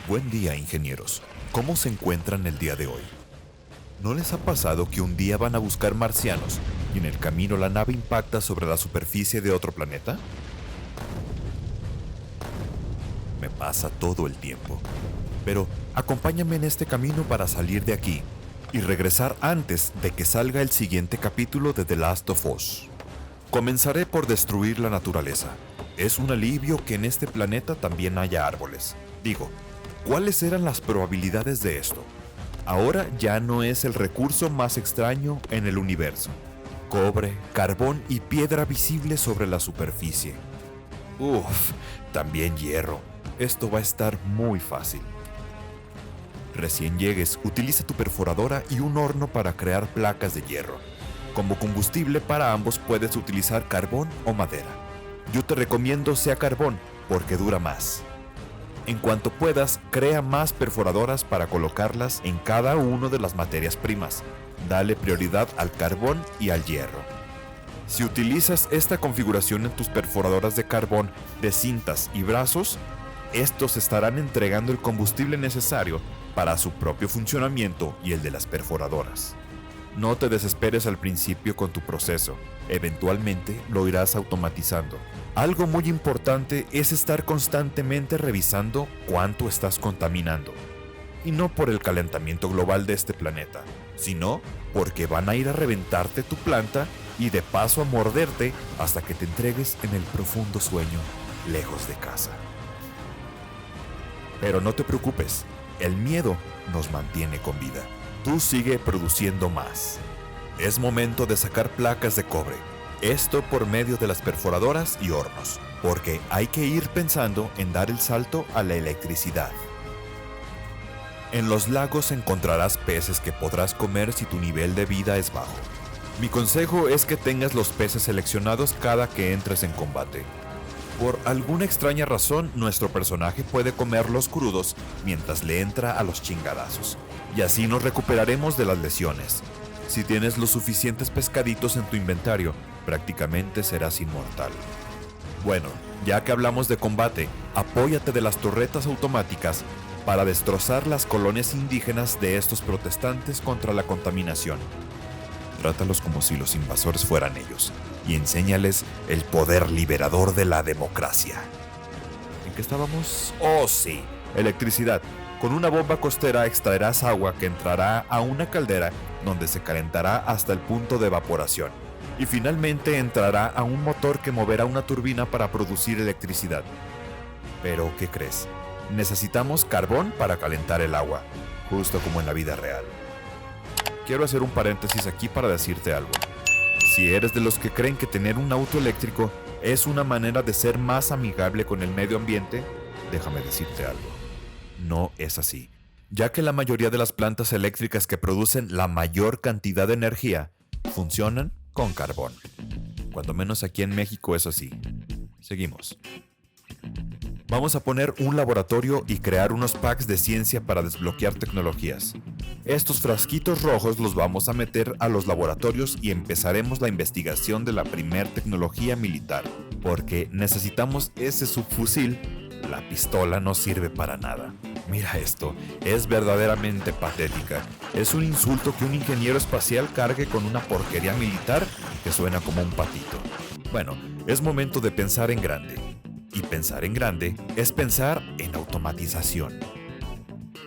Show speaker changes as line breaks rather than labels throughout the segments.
Buen día, ingenieros. ¿Cómo se encuentran el día de hoy? ¿No les ha pasado que un día van a buscar marcianos y en el camino la nave impacta sobre la superficie de otro planeta? Me pasa todo el tiempo. Pero acompáñame en este camino para salir de aquí y regresar antes de que salga el siguiente capítulo de The Last of Us. Comenzaré por destruir la naturaleza. Es un alivio que en este planeta también haya árboles. Digo, ¿cuáles eran las probabilidades de esto? Ahora ya no es el recurso más extraño en el universo. Cobre, carbón y piedra visible sobre la superficie. Uf, también hierro. Esto va a estar muy fácil. Recién llegues, utiliza tu perforadora y un horno para crear placas de hierro. Como combustible para ambos puedes utilizar carbón o madera. Yo te recomiendo sea carbón porque dura más. En cuanto puedas, crea más perforadoras para colocarlas en cada una de las materias primas. Dale prioridad al carbón y al hierro. Si utilizas esta configuración en tus perforadoras de carbón, de cintas y brazos, estos estarán entregando el combustible necesario para su propio funcionamiento y el de las perforadoras. No te desesperes al principio con tu proceso, eventualmente lo irás automatizando. Algo muy importante es estar constantemente revisando cuánto estás contaminando. Y no por el calentamiento global de este planeta, sino porque van a ir a reventarte tu planta y de paso a morderte hasta que te entregues en el profundo sueño, lejos de casa. Pero no te preocupes, el miedo nos mantiene con vida. Tú sigue produciendo más. Es momento de sacar placas de cobre. Esto por medio de las perforadoras y hornos, porque hay que ir pensando en dar el salto a la electricidad. En los lagos encontrarás peces que podrás comer si tu nivel de vida es bajo. Mi consejo es que tengas los peces seleccionados cada que entres en combate. Por alguna extraña razón, nuestro personaje puede comerlos crudos mientras le entra a los chingadazos, y así nos recuperaremos de las lesiones. Si tienes los suficientes pescaditos en tu inventario, prácticamente serás inmortal. Bueno, ya que hablamos de combate, apóyate de las torretas automáticas para destrozar las colonias indígenas de estos protestantes contra la contaminación. Trátalos como si los invasores fueran ellos y enséñales el poder liberador de la democracia. ¿En qué estábamos? Oh, sí, electricidad. Con una bomba costera extraerás agua que entrará a una caldera donde se calentará hasta el punto de evaporación y finalmente entrará a un motor que moverá una turbina para producir electricidad. Pero, ¿qué crees? Necesitamos carbón para calentar el agua, justo como en la vida real. Quiero hacer un paréntesis aquí para decirte algo. Si eres de los que creen que tener un auto eléctrico es una manera de ser más amigable con el medio ambiente, déjame decirte algo. No es así, ya que la mayoría de las plantas eléctricas que producen la mayor cantidad de energía funcionan con carbón. Cuando menos aquí en México es así. Seguimos. Vamos a poner un laboratorio y crear unos packs de ciencia para desbloquear tecnologías. Estos frasquitos rojos los vamos a meter a los laboratorios y empezaremos la investigación de la primer tecnología militar, porque necesitamos ese subfusil. La pistola no sirve para nada. Mira esto, es verdaderamente patética. Es un insulto que un ingeniero espacial cargue con una porquería militar que suena como un patito. Bueno, es momento de pensar en grande. Y pensar en grande es pensar en automatización.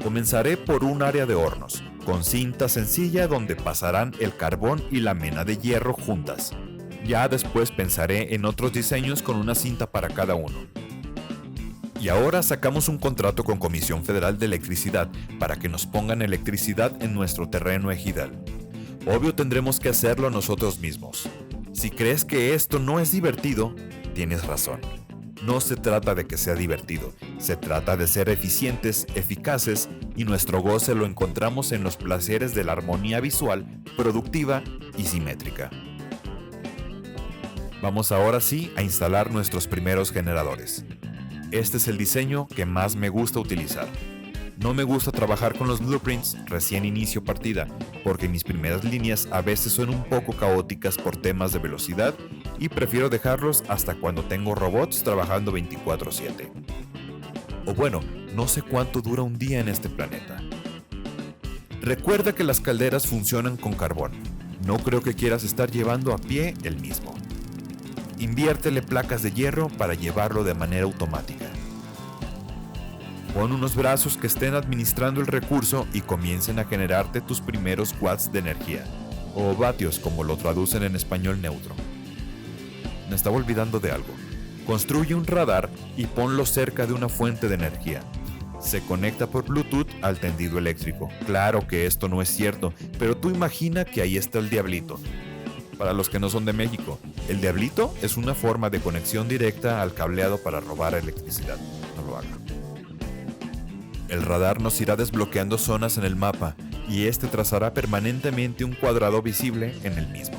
Comenzaré por un área de hornos, con cinta sencilla donde pasarán el carbón y la mena de hierro juntas. Ya después pensaré en otros diseños con una cinta para cada uno. Y ahora sacamos un contrato con Comisión Federal de Electricidad para que nos pongan electricidad en nuestro terreno ejidal. Obvio tendremos que hacerlo nosotros mismos. Si crees que esto no es divertido, tienes razón. No se trata de que sea divertido, se trata de ser eficientes, eficaces, y nuestro goce lo encontramos en los placeres de la armonía visual, productiva y simétrica. Vamos ahora sí a instalar nuestros primeros generadores. Este es el diseño que más me gusta utilizar. No me gusta trabajar con los blueprints recién inicio partida, porque mis primeras líneas a veces son un poco caóticas por temas de velocidad y prefiero dejarlos hasta cuando tengo robots trabajando 24/7. O bueno, no sé cuánto dura un día en este planeta. Recuerda que las calderas funcionan con carbón. No creo que quieras estar llevando a pie el mismo. Inviértele placas de hierro para llevarlo de manera automática. Pon unos brazos que estén administrando el recurso y comiencen a generarte tus primeros watts de energía, o vatios como lo traducen en español neutro. Me estaba olvidando de algo. Construye un radar y ponlo cerca de una fuente de energía. Se conecta por Bluetooth al tendido eléctrico. Claro que esto no es cierto, pero tú imagina que ahí está el diablito. Para los que no son de México, el diablito es una forma de conexión directa al cableado para robar electricidad. No lo haga. El radar nos irá desbloqueando zonas en el mapa y este trazará permanentemente un cuadrado visible en el mismo.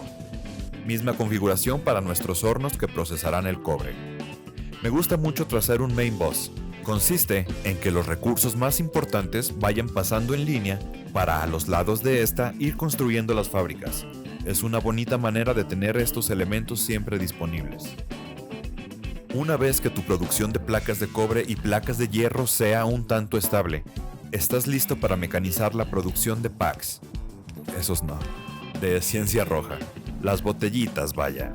Misma configuración para nuestros hornos que procesarán el cobre. Me gusta mucho trazar un main boss. Consiste en que los recursos más importantes vayan pasando en línea para a los lados de esta ir construyendo las fábricas. Es una bonita manera de tener estos elementos siempre disponibles. Una vez que tu producción de placas de cobre y placas de hierro sea un tanto estable, estás listo para mecanizar la producción de packs. Esos no, de ciencia roja. Las botellitas, vaya.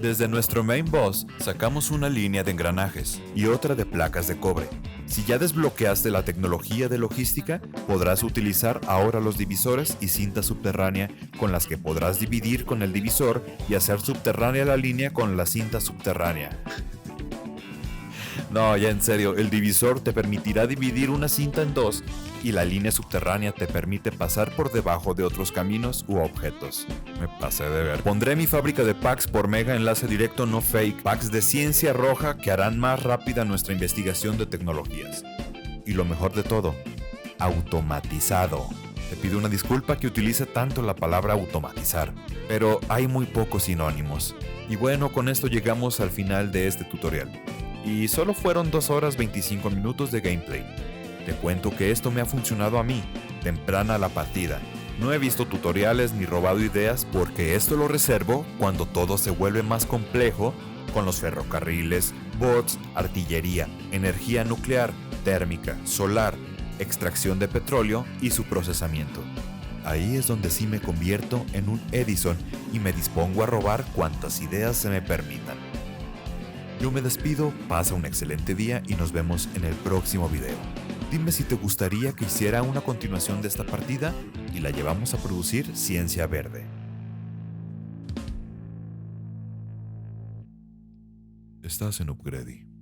Desde nuestro main boss sacamos una línea de engranajes y otra de placas de cobre. Si ya desbloqueaste la tecnología de logística, podrás utilizar ahora los divisores y cinta subterránea con las que podrás dividir con el divisor y hacer subterránea la línea con la cinta subterránea. No, ya en serio, el divisor te permitirá dividir una cinta en dos y la línea subterránea te permite pasar por debajo de otros caminos u objetos. Me pasé de ver. Pondré mi fábrica de packs por mega enlace directo no fake, packs de ciencia roja que harán más rápida nuestra investigación de tecnologías. Y lo mejor de todo, automatizado. Te pido una disculpa que utilice tanto la palabra automatizar, pero hay muy pocos sinónimos. Y bueno, con esto llegamos al final de este tutorial. Y solo fueron 2 horas 25 minutos de gameplay. Te cuento que esto me ha funcionado a mí, temprana la partida. No he visto tutoriales ni robado ideas porque esto lo reservo cuando todo se vuelve más complejo con los ferrocarriles, bots, artillería, energía nuclear, térmica, solar, extracción de petróleo y su procesamiento. Ahí es donde sí me convierto en un Edison y me dispongo a robar cuantas ideas se me permitan. Yo me despido, pasa un excelente día y nos vemos en el próximo video. Dime si te gustaría que hiciera una continuación de esta partida y la llevamos a producir Ciencia Verde. Estás en Upgrade.